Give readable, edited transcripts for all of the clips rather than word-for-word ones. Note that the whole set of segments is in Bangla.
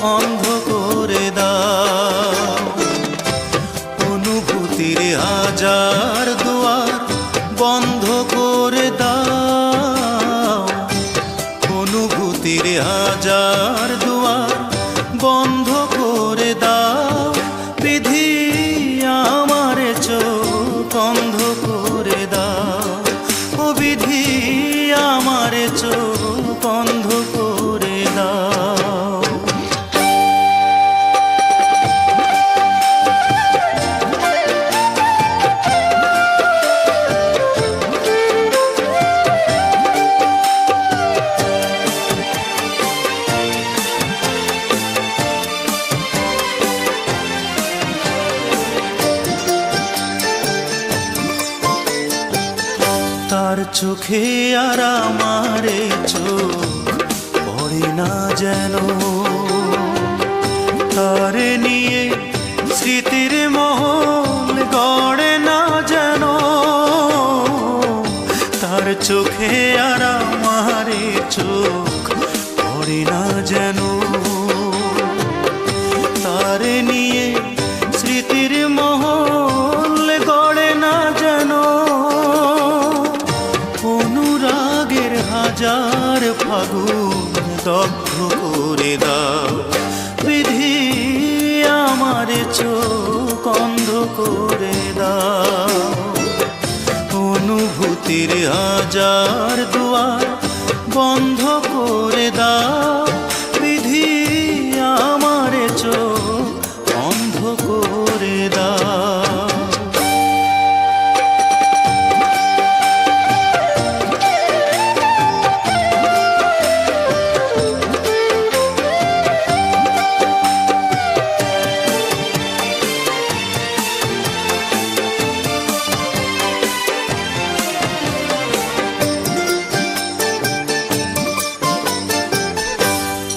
অন্ধ করে দাও। অনুভূতির হাজার দুয়ার বন্ধ করে দাও। অনুভূতির হাজার দুয়ার বন্ধ করে দাও। বিধি আমার চোখ অন্ধ করে দাও। ও বিধি আমার চোখ অন্ধ করে দাও। তার চোখে আর আমারে চোখ পড়ে না যেন। তারে নিয়ে স্মৃতির মহল গড়ে না যেন। তার চোখে আর আমারে চোখ পড়ে না যেন। তারে নিয়ে স্মৃতির মহল গড়ে না যেন। অনুরাগের হাজার ফাগুন দগ্ধ করে দাও। বিধি আমার চোখ অন্ধ করে দাও। অনুভূতির হাজার দুয়ার বন্ধ করে দাও। বিধি আমার চোখ অন্ধ করে দাও।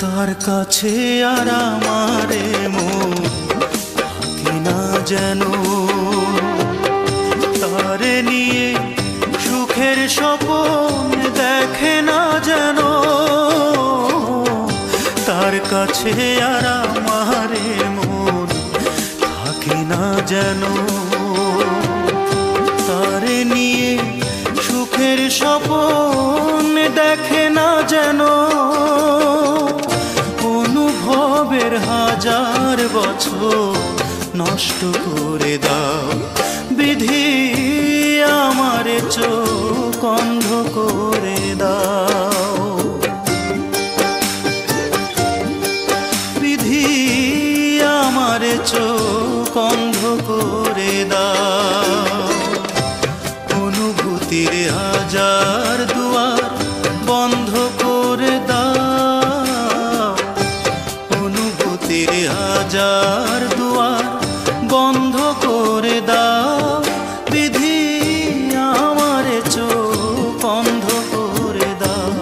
তার কাছে আর আমারে মন থাকে না যেন। তারে নিয়ে সুখের স্বপ্ন দেখে না যেন। তার কাছে আর আমারে মন থাকে না যেন। তারে নিয়ে সুখের স্বপ্ন দেখে না যেন। অনুভবের হাজার বছর নষ্ট করে দাও। বিধি আমার চোখ অন্ধ করে দাও। বিধি আমার চোখ অন্ধ করে দাও। অনুভূতির হাজার দুয়ার বন্ধ করে দাও। অনুভূতির হাজার দুয়ার বন্ধ করে দাও। বিধি আমার চোখ অন্ধ করে দাও।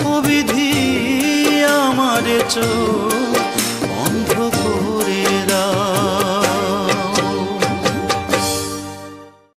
ও বিধি আমার চোখ